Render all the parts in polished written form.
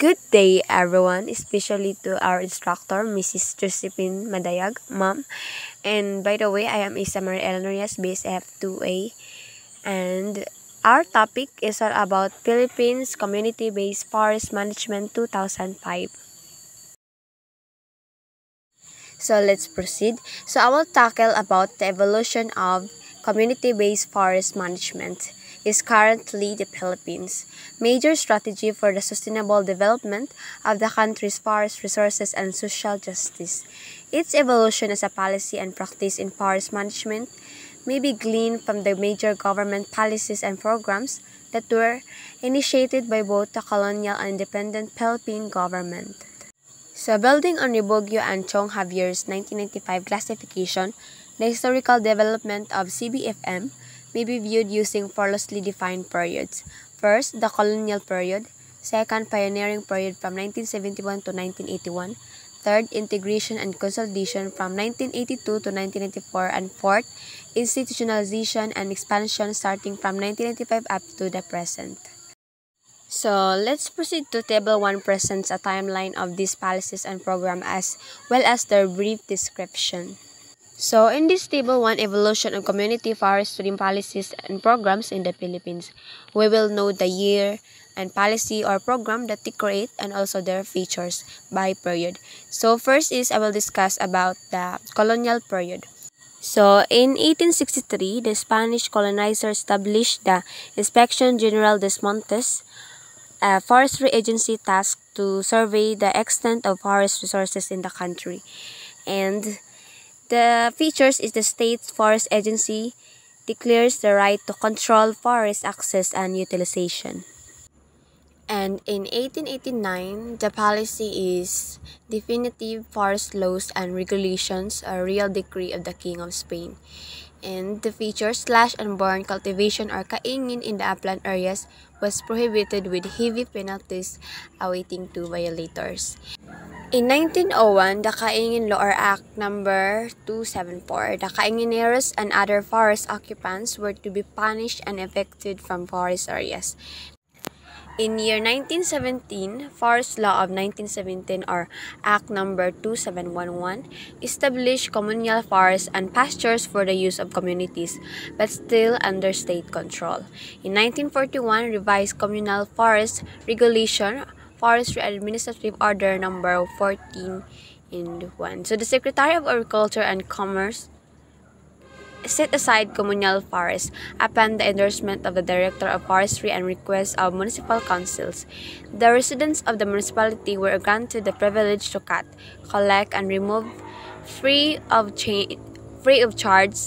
Good day, everyone, especially to our instructor, Mrs. Josephine Madayag, Ma'am. And by the way, I am Isa Marie Elenorias, BSF2A. And our topic is all about Philippines Community-Based Forest Management 2005. So let's proceed. So I will tackle about the evolution of community-based forest management is currently the Philippines' major strategy for the sustainable development of the country's forest resources and social justice. Its evolution as a policy and practice in forest management may be gleaned from the major government policies and programs that were initiated by both the colonial and independent Philippine government. So, building on Ribogio and Chong Javier's 1995 classification, the historical development of CBFM may be viewed using four loosely defined periods. First, the colonial period. Second, pioneering period from 1971 to 1981. Third, integration and consolidation from 1982 to 1994. And fourth, institutionalization and expansion starting from 1995 up to the present. So, let's proceed to Table 1 presents a timeline of these policies and programs as well as their brief description. So, in this Table 1 evolution of community forestry policies and programs in the Philippines, we will know the year and policy or program that they create and also their features by period. So, first is I will discuss about the colonial period. So, in 1863, the Spanish colonizer established the Inspection General des Montes, a forestry agency tasked to survey the extent of forest resources in the country. And the features is the state's forest agency declares the right to control forest access and utilization. And in 1889, the policy is Definitive Forest Laws and Regulations, a real decree of the King of Spain. And the features slash and burn cultivation or kaingin in the upland areas was prohibited with heavy penalties awaiting to violators. In 1901, the Kaingin Law or Act number 274, the Kaingineros and other forest occupants were to be punished and evicted from forest areas. In year 1917, Forest Law of 1917 or Act number 2711 established communal forests and pastures for the use of communities, but still under state control. In 1941, revised Communal Forest Regulation, Forestry Administrative Order number 14 in 1. So the Secretary of Agriculture and Commerce set aside communal forests upon the endorsement of the Director of Forestry and request of municipal councils. The residents of the municipality were granted the privilege to cut, collect, and remove free of charge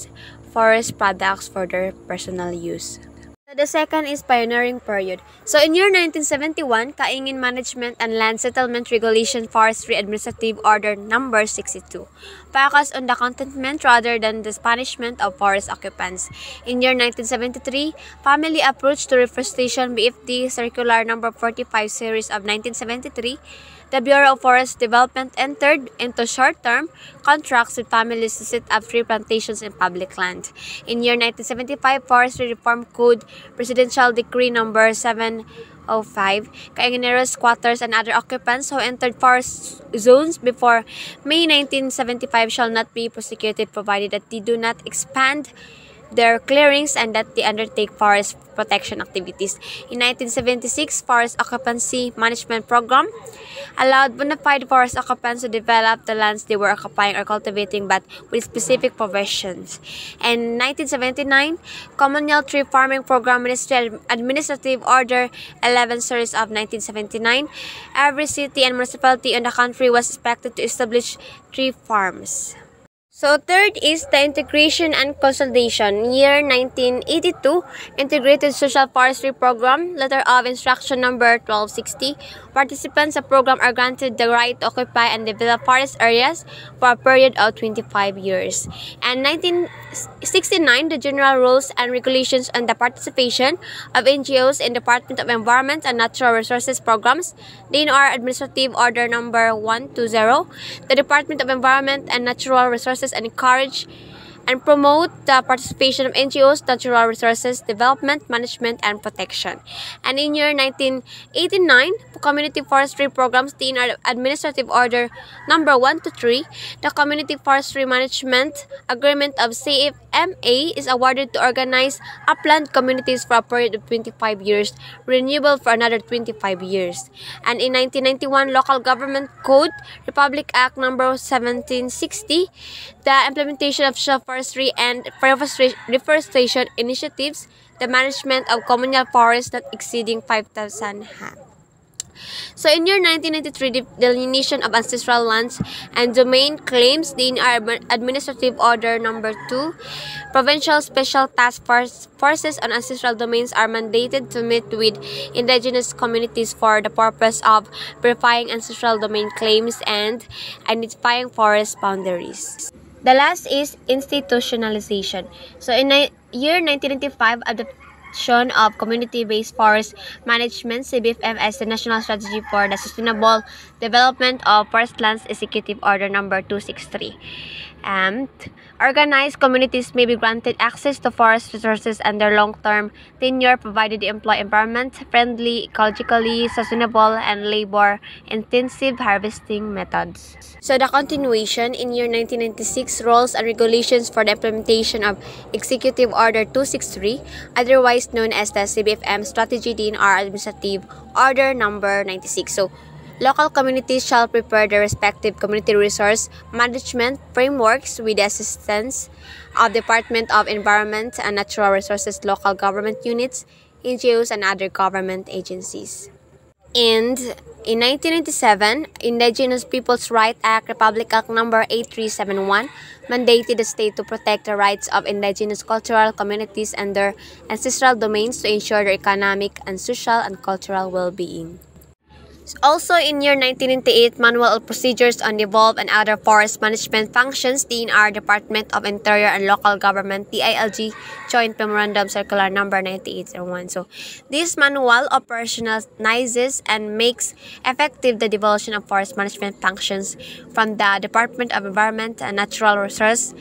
forest products for their personal use. The second is pioneering period. So in year 1971, Kaingin Management and Land Settlement Regulation Forestry Administrative Order number 62 focused on the contentment rather than the punishment of forest occupants. In year 1973, Family Approach to Reforestation BFD Circular number 45 series of 1973, the Bureau of Forest Development entered into short-term contracts with families to set up tree plantations in public land. In year 1975, Forestry Reform Code Presidential Decree number 705, Kaingineros, squatters, and other occupants who entered forest zones before May 1975 shall not be prosecuted provided that they do not expand their clearings and that they undertake forest protection activities. In 1976, Forest Occupancy Management Program allowed bona fide forest occupants to develop the lands they were occupying or cultivating but with specific provisions. In 1979, Communal Tree Farming Program Ministry Administrative Order 11 series of 1979, every city and municipality in the country was expected to establish tree farms. So third is the integration and consolidation. Year 1982, Integrated Social Forestry Program, letter of instruction number 1260. Participants of program are granted the right to occupy and develop forest areas for a period of 25 years. And 1969, the General Rules and Regulations on the Participation of NGOs in Department of Environment and Natural Resources Programs, DNR Administrative Order number 120. The Department of Environment and Natural Resources encourage and promote the participation of NGOs, natural resources development, management, and protection. And in year 1989, Community Forestry Programs, the Administrative Order Number 1 to 3, the Community Forestry Management Agreement of CFMA is awarded to organize upland communities for a period of 25 years, renewable for another 25 years. And in 1991, Local Government Code, Republic Act Number 1760, the implementation of forestry and reforestation initiatives, the management of communal forests not exceeding 5,000 ha. So in year 1993, the delineation of ancestral lands and domain claims, the Administrative Order Number 2, Provincial Special Task Forces on Ancestral Domains are mandated to meet with indigenous communities for the purpose of verifying ancestral domain claims and identifying forest boundaries. The last is institutionalization. So in year 1995, adoption of community-based forest management (CBFM) as the national strategy for the sustainable development of forest lands, Executive Order Number 263. And organized communities may be granted access to forest resources under long-term tenure provided they employ environment-friendly, ecologically sustainable, and labor-intensive harvesting methods. So the continuation in year 1996, rules and regulations for the implementation of Executive Order 263, otherwise known as the CBFM Strategy DNR Administrative Order Number 96. So local communities shall prepare their respective community resource management frameworks with the assistance of Department of Environment and Natural Resources, local government units, NGOs, and other government agencies. And in 1997, Indigenous Peoples' Rights Act, Republic Act Number 8371, mandated the state to protect the rights of indigenous cultural communities and their ancestral domains to ensure their economic and social and cultural well-being. Also in year 1998, Manual of Procedures on Devolved and Other Forest Management Functions, DNR, Department of Interior and Local Government, DILG, Joint Memorandum Circular Number 9801. So this manual operationalizes and makes effective the devolution of forest management functions from the Department of Environment and Natural Resources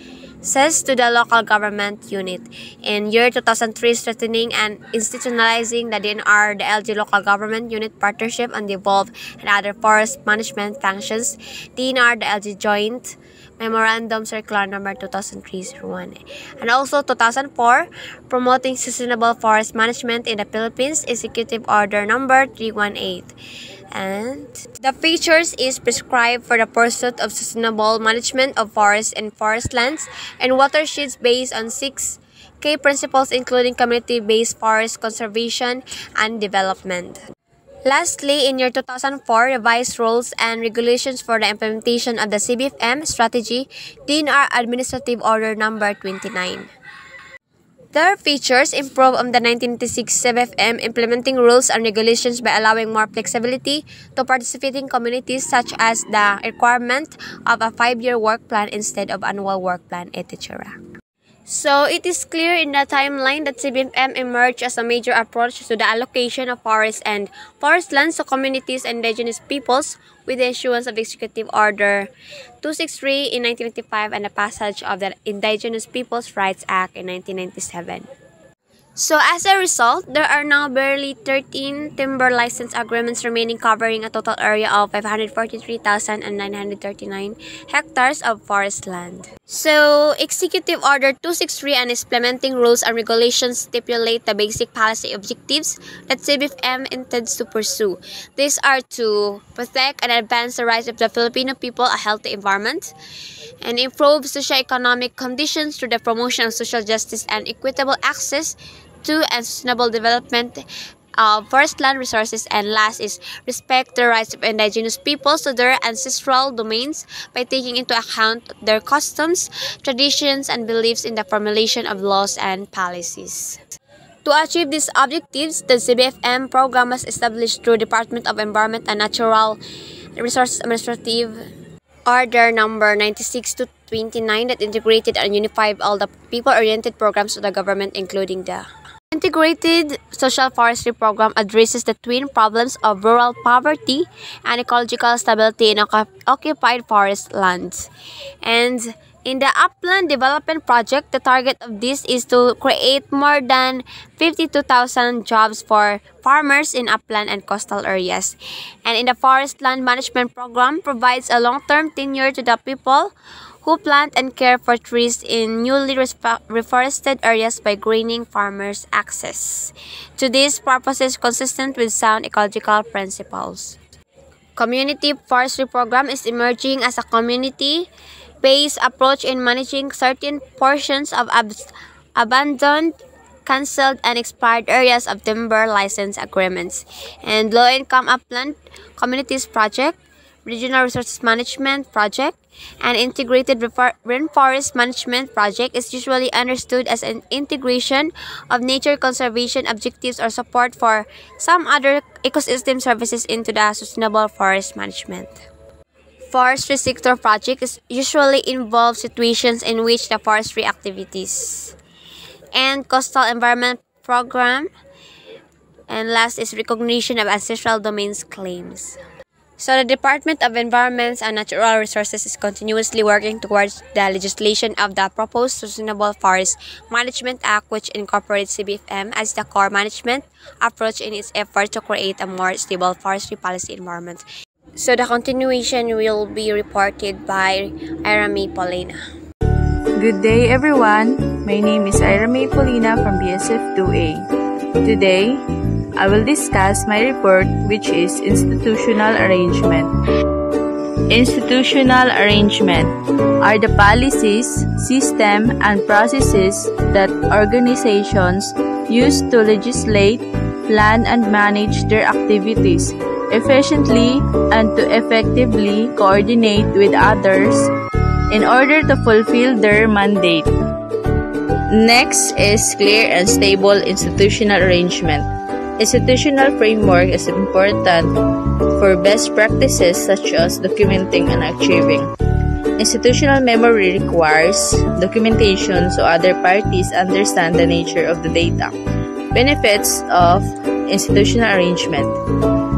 to the local government unit. In year 2003, strengthening and institutionalizing the DNR, the LG Local Government Unit Partnership on Devolved and Other Forest Management Functions, DNR, the LG Joint Memorandum Circular Number 2003-01. And also 2004, Promoting Sustainable Forest Management in the Philippines, Executive Order Number 318. And the features is prescribed for the pursuit of sustainable management of forests and forest lands and watersheds based on 6 key principles, including community-based forest conservation and development. Lastly, in year 2004, revised rules and regulations for the implementation of the CBFM strategy, DNR Administrative Order Number 29. Their features improve on the 1996 CBFM, implementing rules and regulations by allowing more flexibility to participating communities, such as the requirement of a 5-year work plan instead of annual work plan, etc. So it is clear in the timeline that CBFM emerged as a major approach to the allocation of forests and forest lands to communities and indigenous peoples with the issuance of Executive Order 263 in 1995 and the passage of the Indigenous Peoples' Rights Act in 1997. So as a result, there are now barely 13 timber license agreements remaining, covering a total area of 543,939 hectares of forest land. So Executive Order 263 and its implementing rules and regulations stipulate the basic policy objectives that CBFM intends to pursue. These are to protect and advance the rights of the Filipino people, a healthy environment, and improve socio-economic conditions through the promotion of social justice and equitable access to and sustainable development of forest land resources, and last is respect the rights of indigenous peoples to their ancestral domains by taking into account their customs, traditions, and beliefs in the formulation of laws and policies. To achieve these objectives, the CBFM program was established through Department of Environment and Natural Resources Administrative Order Number 96 to 29 that integrated and unified all the people-oriented programs of the government, including the Integrated Social Forestry Program addresses the twin problems of rural poverty and ecological stability in occupied forest lands. And In the Upland Development Project, the target of this is to create more than 52,000 jobs for farmers in upland and coastal areas. And in the Forest Land Management Program, provides a long-term tenure to the people who plant and care for trees in newly reforested areas by granting farmers access to these purposes consistent with sound ecological principles. Community forestry program is emerging as a community-based approach in managing certain portions of abandoned, cancelled, and expired areas of timber license agreements. And low-income upland communities project, regional resources management project, and integrated rainforest management project is usually understood as an integration of nature conservation objectives or support for some other ecosystem services into the sustainable forest management. Forestry sector projects usually involve situations in which the forestry activities and coastal environment program, and last is recognition of ancestral domains claims. So the Department of Environment and Natural Resources is continuously working towards the legislation of the proposed Sustainable Forest Management Act, which incorporates CBFM as the core management approach in its effort to create a more stable forestry policy environment. So the continuation will be reported by Irami Polina. Good day everyone, my name is Irami Polina from BSF 2A. Today, I will discuss my report, which is Institutional Arrangement. Institutional arrangement are the policies, system, and processes that organizations use to legislate, plan, and manage their activities efficiently and to effectively coordinate with others in order to fulfill their mandate. Next is clear and stable institutional arrangement. Institutional framework is important for best practices such as documenting and achieving. Institutional memory requires documentation so other parties understand the nature of the data. Benefits of institutional arrangement.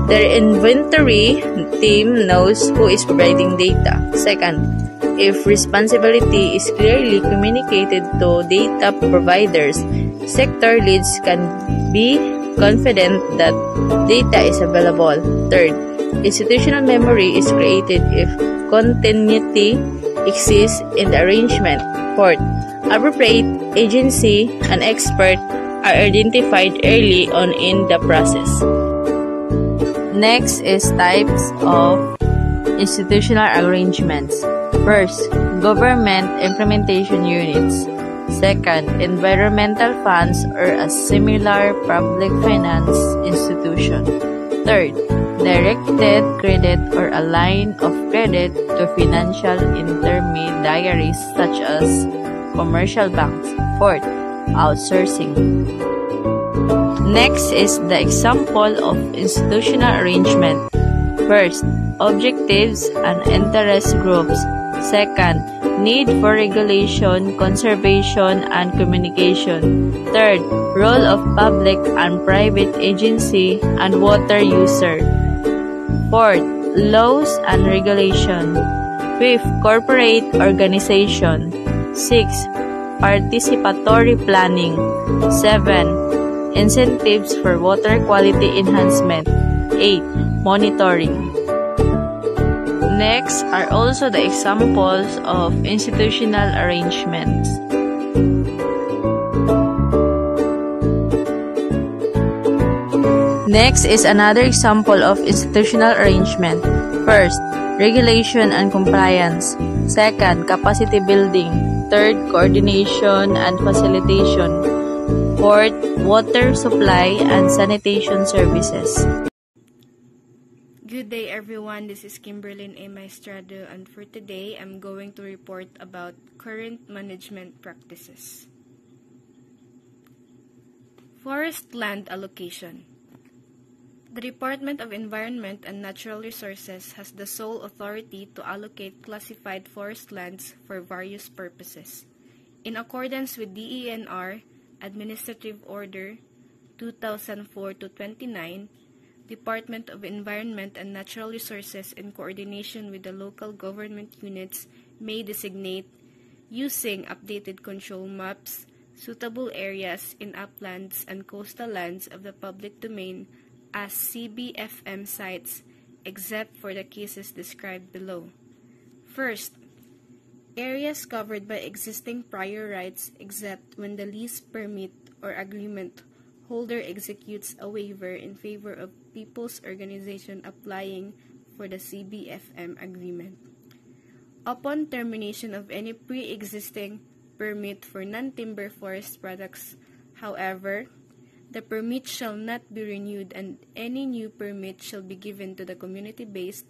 The inventory team knows who is providing data. Second, if responsibility is clearly communicated to data providers, sector leads can be confident that data is available. Third, institutional memory is created if continuity exists in the arrangement. Fourth, appropriate agency and expert are identified early on in the process. Next is types of institutional arrangements. First, government implementation units. Second, environmental funds or a similar public finance institution. Third, directed credit or a line of credit to financial intermediaries such as commercial banks. Fourth, outsourcing. Next is the example of institutional arrangement. First, objectives and interest groups. Second, need for regulation, conservation, and communication. Third, role of public and private agency and water user. Fourth, laws and regulation. Fifth, corporate organization. Sixth, participatory planning. 7. Incentives for water quality enhancement. 8. Monitoring. Next are also the examples of institutional arrangements. Next is another example of institutional arrangement. First, regulation and compliance. Second, capacity building. Third, coordination and facilitation. Fourth, water supply and sanitation services. Good day everyone, this is Kimberlyn A. Maestrado, and for today I'm going to report about current management practices. Forest land allocation. The Department of Environment and Natural Resources has the sole authority to allocate classified forest lands for various purposes. In accordance with DENR Administrative Order 2004-29, Department of Environment and Natural Resources in coordination with the local government units may designate using updated control maps, suitable areas in uplands and coastal lands of the public domain as CBFM sites, except for the cases described below. First, areas covered by existing prior rights except when the lease permit or agreement holder executes a waiver in favor of people's organization applying for the CBFM agreement. Upon termination of any pre-existing permit for non-timber forest products, however, the permit shall not be renewed and any new permit shall be given to the community-based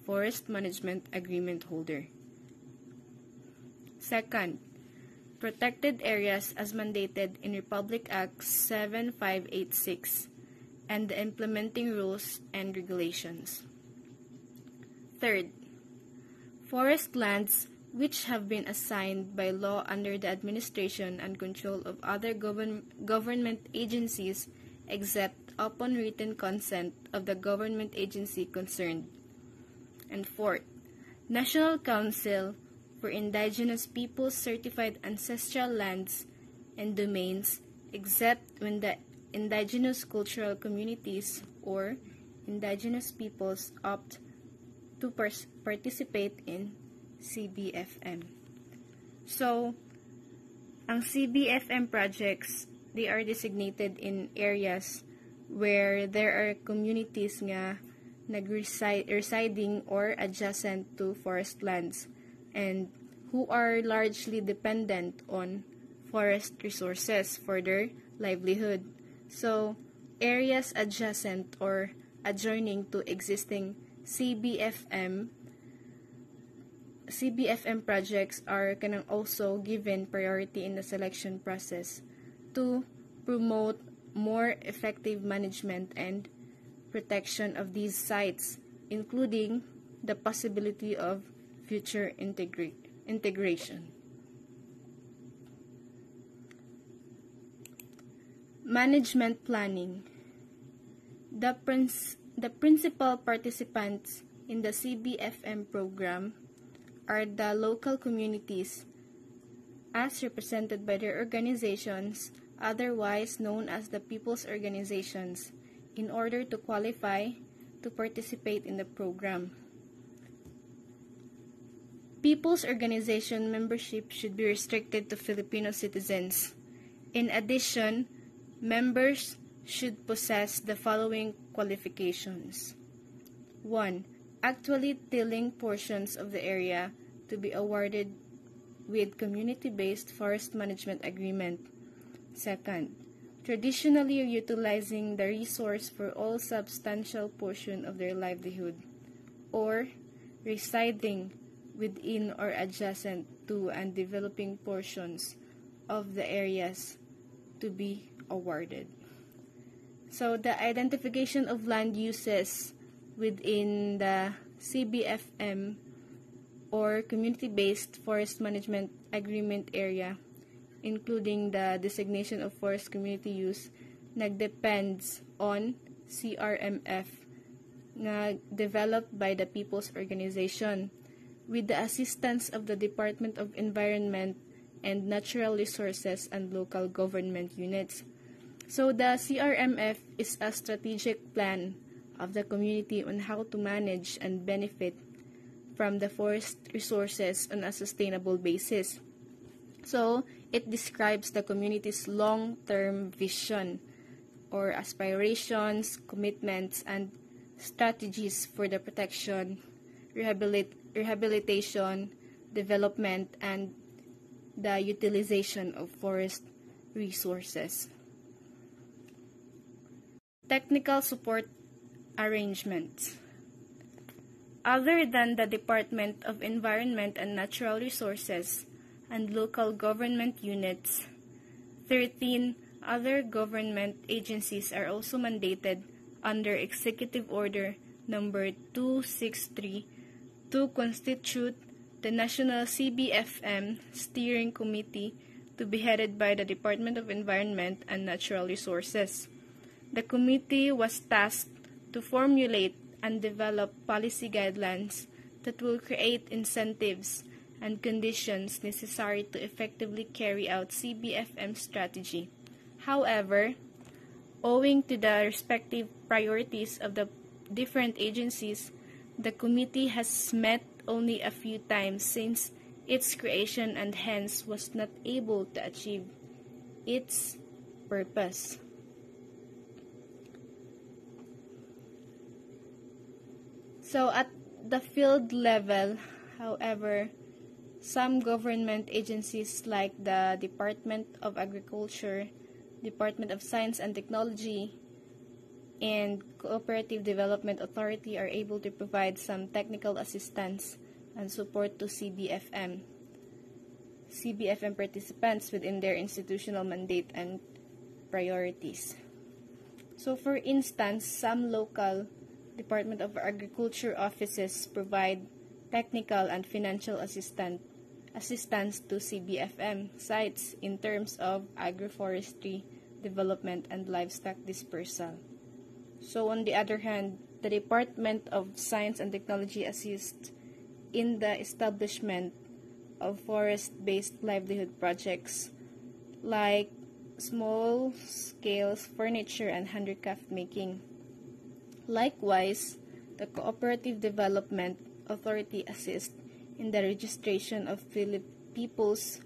forest management agreement holder. Second, protected areas as mandated in Republic Act 7586 and the implementing rules and regulations. Third, forest lands which have been assigned by law under the administration and control of other government agencies except upon written consent of the government agency concerned. And fourth, National Council for Indigenous Peoples certified ancestral lands and domains except when the indigenous cultural communities or indigenous peoples opt to participate in CBFM. So, ang CBFM projects, they are designated in areas where there are communities nga residing or adjacent to forest lands and who are largely dependent on forest resources for their livelihood. So, areas adjacent or adjoining to existing CBFM projects are also given priority in the selection process to promote more effective management and protection of these sites, including the possibility of future integration. Management planning. The principal participants in the CBFM program are the local communities as represented by their organizations, otherwise known as the people's organizations, in order to qualify to participate in the program. People's organization membership should be restricted to Filipino citizens. In addition, members should possess the following qualifications. 1. Actually tilling portions of the area to be awarded with community-based forest management agreement. 2. Traditionally utilizing the resource for all substantial portion of their livelihood, or residing within or adjacent to and developing portions of the areas to be awarded. So the identification of land uses within the CBFM or community-based forest management agreement area, including the designation of forest community use, nagdepends on CRMF na developed by the People's Organization with the assistance of the Department of Environment and Natural Resources and local government units. So the CRMF is a strategic plan of the community on how to manage and benefit from the forest resources on a sustainable basis. So it describes the community's long-term vision or aspirations, commitments, and strategies for the protection, rehabilitation, development, and the utilization of forest resources. Technical support arrangements. Other than the Department of Environment and Natural Resources and local government units, 13 other government agencies are also mandated under Executive Order number 263 to constitute the National CBFM Steering Committee to be headed by the Department of Environment and Natural Resources. The committee was tasked to formulate and develop policy guidelines that will create incentives and conditions necessary to effectively carry out CBFM strategy. However, owing to the respective priorities of the different agencies, the committee has met only a few times since its creation and hence was not able to achieve its purpose. So at the field level, however, some government agencies like the Department of Agriculture, Department of Science and Technology, and Cooperative Development Authority are able to provide some technical assistance and support to CBFM participants within their institutional mandate and priorities. So for instance, some local Department of Agriculture offices provide technical and financial assistance to CBFM sites in terms of agroforestry development and livestock dispersal. So on the other hand, the Department of Science and Technology assists in the establishment of forest-based livelihood projects like small-scale furniture and handicraft making. Likewise, the Cooperative Development Authority assists in the registration of people's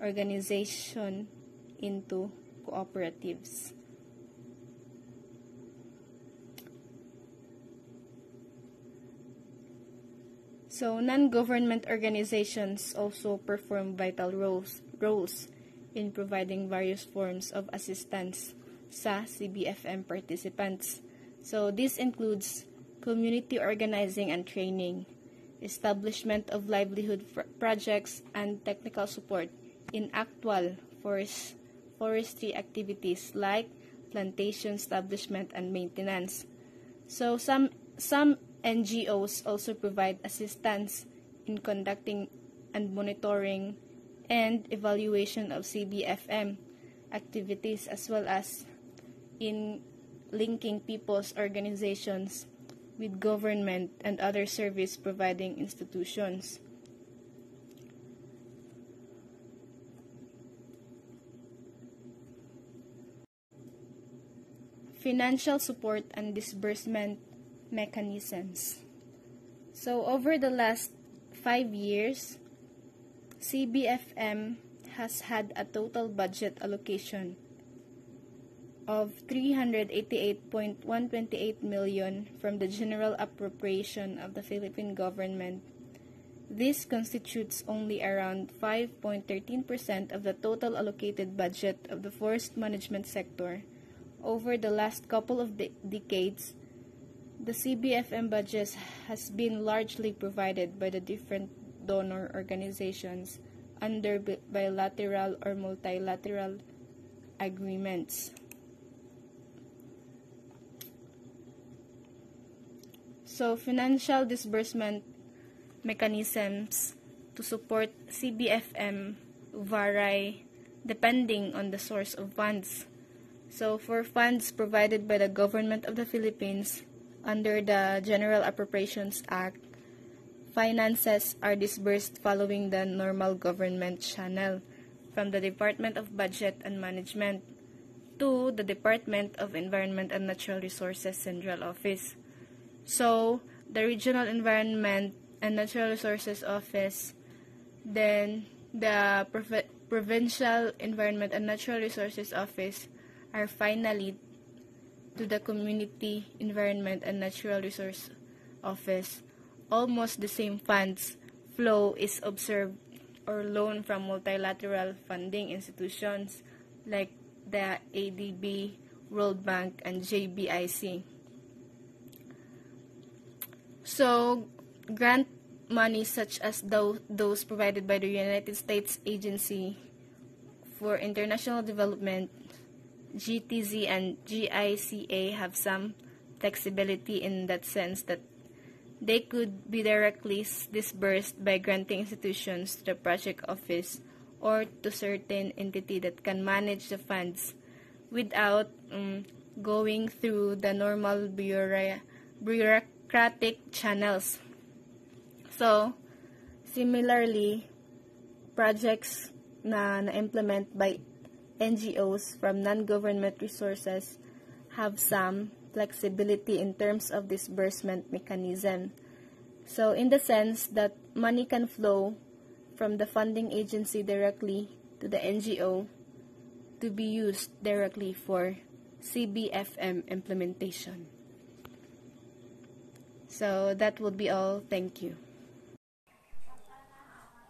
organization into cooperatives. So, non-government organizations also perform vital roles in providing various forms of assistance sa CBFM participants. So, this includes community organizing and training, establishment of livelihood projects, and technical support in actual forestry activities like plantation establishment and maintenance. So, some NGOs also provide assistance in conducting and monitoring and evaluation of CBFM activities, as well as in linking people's organizations with government and other service providing institutions. Financial support and disbursement mechanisms. So over the last 5 years, CBFM has had a total budget allocation of 388.128 million from the general appropriation of the Philippine government. This constitutes only around 5.13% of the total allocated budget of the forest management sector. Over the last couple of decades, the CBFM budget has been largely provided by the different donor organizations under bilateral or multilateral agreements. So, financial disbursement mechanisms to support CBFM vary depending on the source of funds. So, for funds provided by the Government of the Philippines under the General Appropriations Act, finances are disbursed following the normal government channel from the Department of Budget and Management to the Department of Environment and Natural Resources Central Office. So, the Regional Environment and Natural Resources Office, then the Provincial Environment and Natural Resources Office are finally to the Community Environment and Natural Resource Office. Almost the same funds flow is observed or loan from multilateral funding institutions like the ADB, World Bank, and JBIC. So, grant money such as those provided by the United States Agency for International Development, GTZ and GICA, have some flexibility in that sense that they could be directly disbursed by granting institutions to the project office or to certain entity that can manage the funds without going through the normal bureaucratic channels. So, similarly, projects na na-implement by NGOs from non-government resources have some flexibility in terms of disbursement mechanism. So in the sense that money can flow from the funding agency directly to the NGO to be used directly for CBFM implementation. So that would be all. Thank you.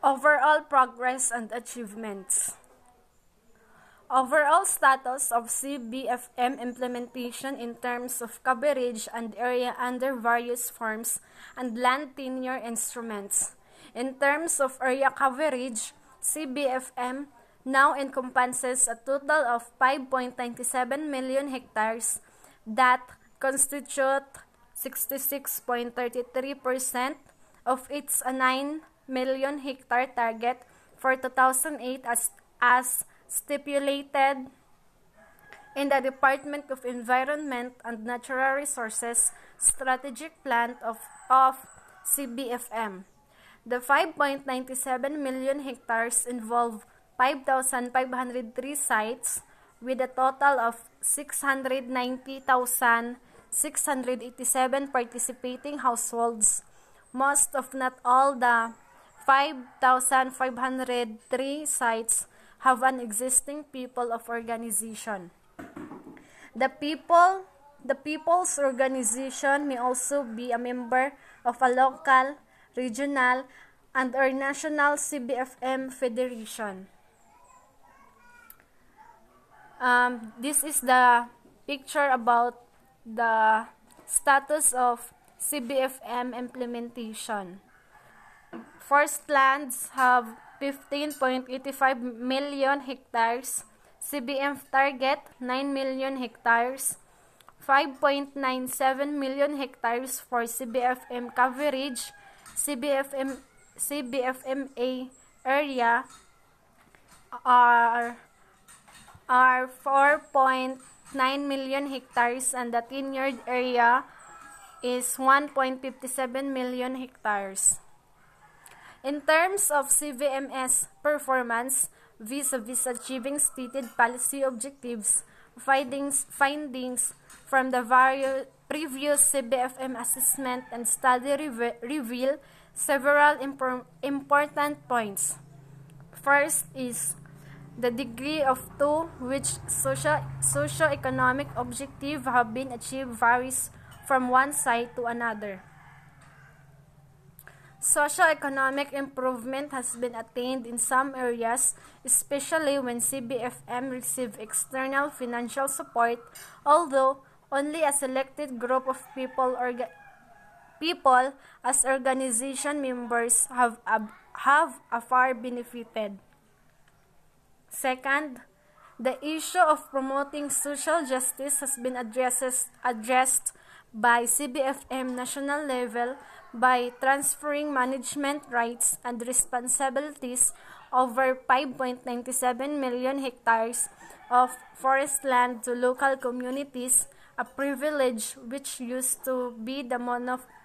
Overall progress and achievements. Overall status of CBFM implementation in terms of coverage and area under various forms and land tenure instruments. In terms of area coverage, CBFM now encompasses a total of 5.97 million hectares that constitute 66.33% of its 9 million hectare target for 2008 as stipulated in the Department of Environment and Natural Resources Strategic Plan of CBFM. The 5.97 million hectares involve 5,503 sites with a total of 690,687 participating households. Most of not all the 5,503 sites have an existing people of organization. The people's organization may also be a member of a local, regional, and or national CBFM federation. This is the picture about the status of CBFM implementation. Forest lands have 15.85 million hectares. CBM target 9 million hectares. 5.97 million hectares for CBFM coverage. CBFMA area are 4.9 million hectares, and the tenured area is 1.57 million hectares. In terms of CVMS performance vis-a-vis achieving stated policy objectives, findings from the various previous CBFM assessment and study reveal several important points. First is the degree to which socio-economic objectives have been achieved varies from one site to another. Socio-economic improvement has been attained in some areas, especially when CBFM receive external financial support, although only a selected group of people as organization members have far benefited. Second, the issue of promoting social justice has been addressed by CBFM national level by transferring management rights and responsibilities over 5.97 million hectares of forest land to local communities, a privilege which used to be the monopoly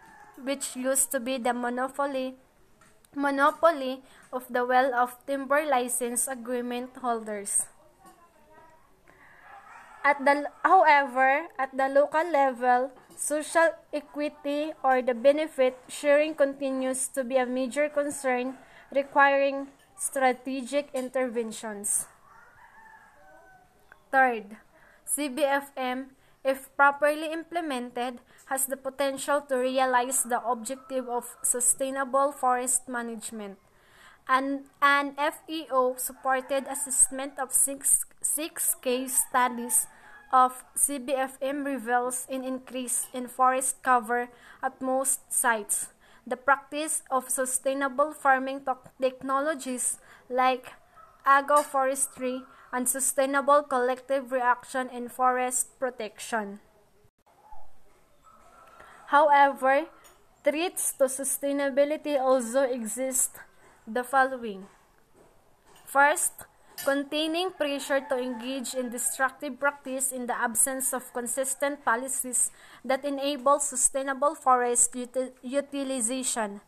of the well of timber license agreement holders. However, at the local level, social equity or the benefit sharing continues to be a major concern requiring strategic interventions. Third, CBFM, if properly implemented, has the potential to realize the objective of sustainable forest management. An FEO-supported assessment of six case studies of CBFM reveals an increase in forest cover at most sites. The practice of sustainable farming technologies like agroforestry and sustainable collective reaction in forest protection. However, threats to sustainability also exist. The following. First, containing pressure to engage in destructive practice in the absence of consistent policies that enable sustainable forest utilization.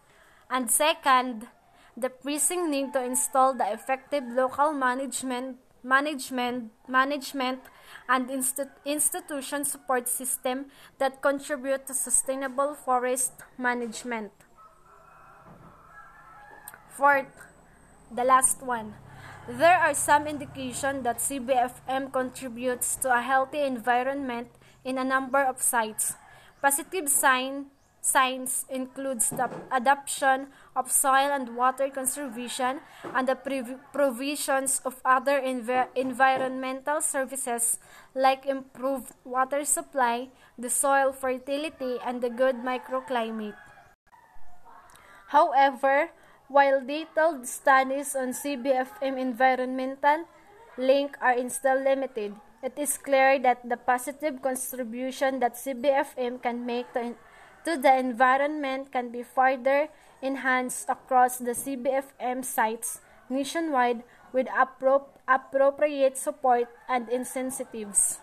And second, the pressing need to install the effective local management and institution support system that contribute to sustainable forest management. Fourth, the last one. There are some indication that CBFM contributes to a healthy environment in a number of sites. Positive signs includes the adoption of soil and water conservation and the provisions of other environmental services like improved water supply, the soil fertility, and the good microclimate. However, while detailed studies on CBFM environmental link are still limited, it is clear that the positive contribution that CBFM can make to the environment can be further enhanced across the CBFM sites nationwide with appropriate support and incentives.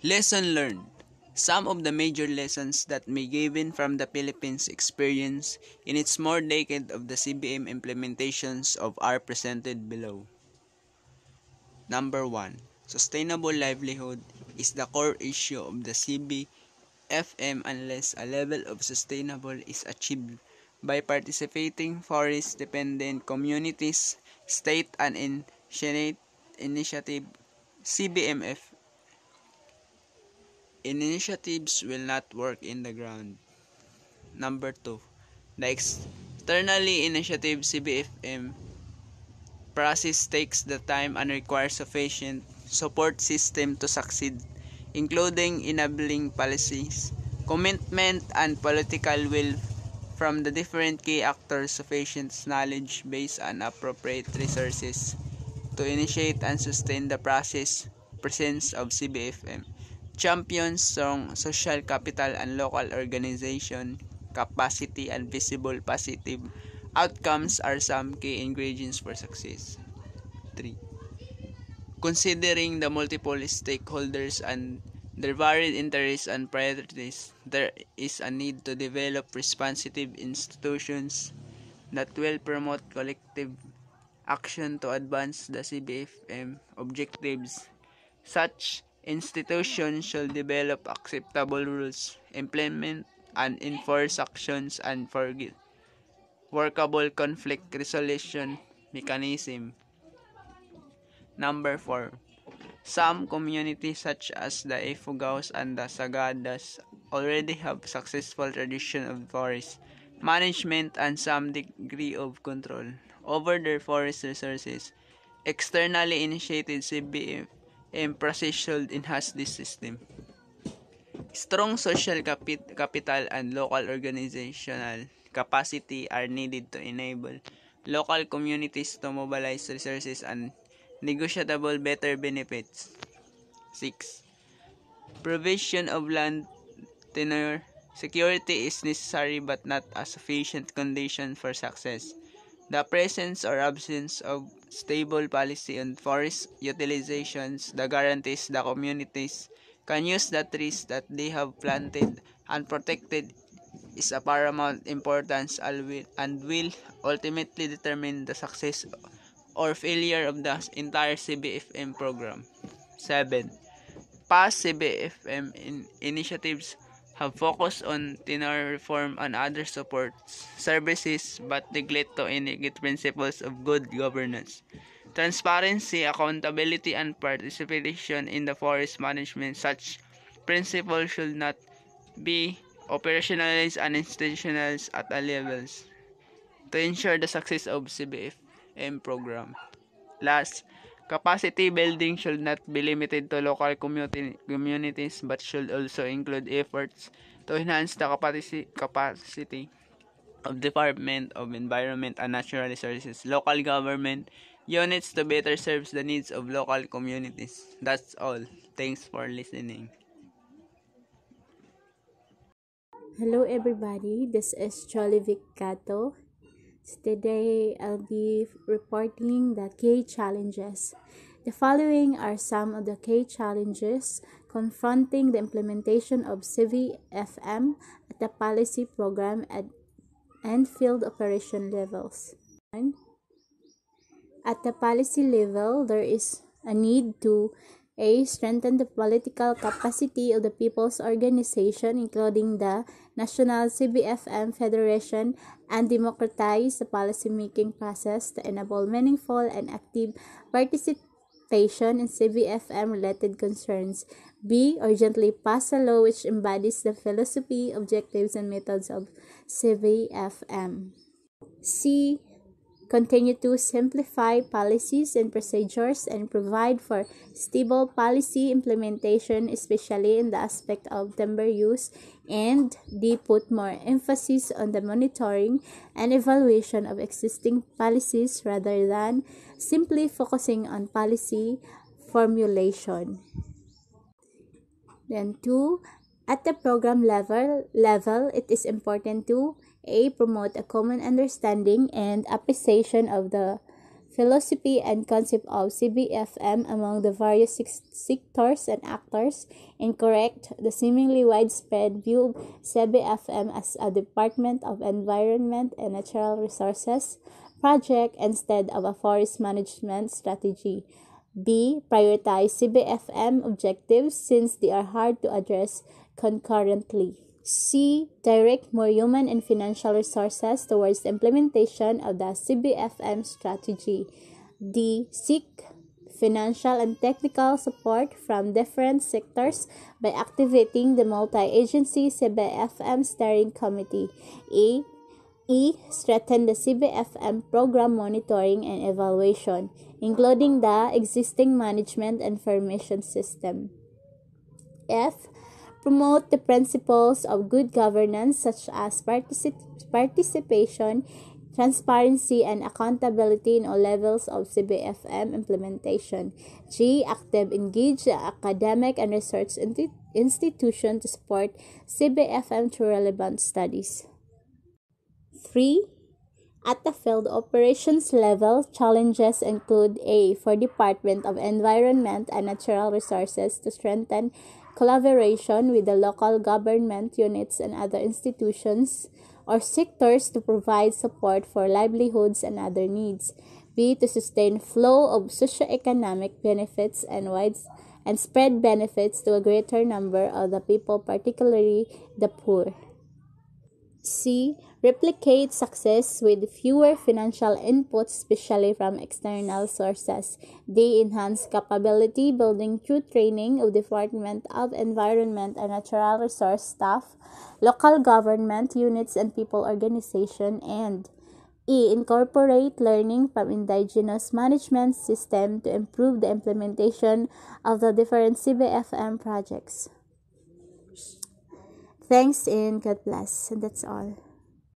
Lesson learned. Some of the major lessons that may given from the Philippines experience in its more decade of the CBM implementations of are presented below. Number 1. Sustainable livelihood is the core issue of the CBFM unless a level of sustainable is achieved by participating forest-dependent communities, state and initiative CBMF initiatives will not work in the ground. Number 2. The externally initiative CBFM process takes the time and requires sufficient support system to succeed, including enabling policies, commitment, and political will from the different key actors, sufficient knowledge base and appropriate resources to initiate and sustain the presence of CBFM. Champions, strong social capital and local organization capacity and visible positive outcomes are some key ingredients for success. 3. Considering the multiple stakeholders and their varied interests and priorities, there is a need to develop responsive institutions that will promote collective action to advance the CBFM objectives. Such institutions should develop acceptable rules, implement and enforce actions, and forget workable conflict resolution mechanism. Number 4. Some communities such as the Ifugaos and the Sagadas already have successful tradition of forest management and some degree of control over their forest resources. Externally initiated CBM process should enhance this system. Strong social capital and local organizational capacity are needed to enable local communities to mobilize resources and negotiable better benefits. 6. Provision of land tenure security is necessary but not a sufficient condition for success. The presence or absence of stable policy on forest utilizations that guarantees the communities can use the trees that they have planted and protected is a paramount importance and will ultimately determine the success or failure of the entire CBFM program. 7. Past CBFM initiatives have focused on tenure reform and other support services but neglect to integrate principles of good governance. Transparency, accountability, and participation in the forest management. Such principles should not be operationalized and institutionalized at all levels to ensure the success of CBFM program. Last, capacity building should not be limited to local communities but should also include efforts to enhance the capacity of Department of Environment and Natural Resources, local government units to better serve the needs of local communities. That's all. Thanks for listening. Hello everybody, this is Jolivic Cato. Today I'll be reporting the key challenges. The following are some of the key challenges confronting the implementation of CVFM at the policy program at and field operation levels. At the policy level, there is a need to strengthen the political capacity of the people's organization, including the National CBFM Federation, and democratize the policymaking process to enable meaningful and active participation in CBFM-related concerns. B. Urgently pass a law which embodies the philosophy, objectives, and methods of CBFM. C. Continue to simplify policies and procedures and provide for stable policy implementation, especially in the aspect of timber use. And D. Put more emphasis on the monitoring and evaluation of existing policies rather than simply focusing on policy formulation. Then 2. At the program level, it is important to promote a common understanding and appreciation of the philosophy and concept of CBFM among the various sectors and actors, and correct the seemingly widespread view of CBFM as a Department of Environment and Natural Resources project instead of a forest management strategy. B. Prioritize CBFM objectives since they are hard to address concurrently. C. Direct more human and financial resources towards the implementation of the CBFM strategy. D. Seek financial and technical support from different sectors by activating the multi-agency CBFM steering committee. E. Strengthen the CBFM program monitoring and evaluation, including the existing management and information system. F. Promote the principles of good governance such as participation, transparency, and accountability in all levels of CBFM implementation. G. Engage the academic and research institution to support CBFM through relevant studies. 3. At the field operations level, challenges include for Department of Environment and Natural Resources to strengthen collaboration with the local government units and other institutions or sectors to provide support for livelihoods and other needs. B. To sustain flow of socioeconomic benefits and spread benefits to a greater number of the people, particularly the poor. C. Replicate success with fewer financial inputs, especially from external sources. D. Enhance capability building through training of Department of Environment and Natural Resource staff, local government units, and people organization. And E. Incorporate learning from indigenous management system to improve the implementation of the different CBFM projects. Thanks and God bless. And that's all.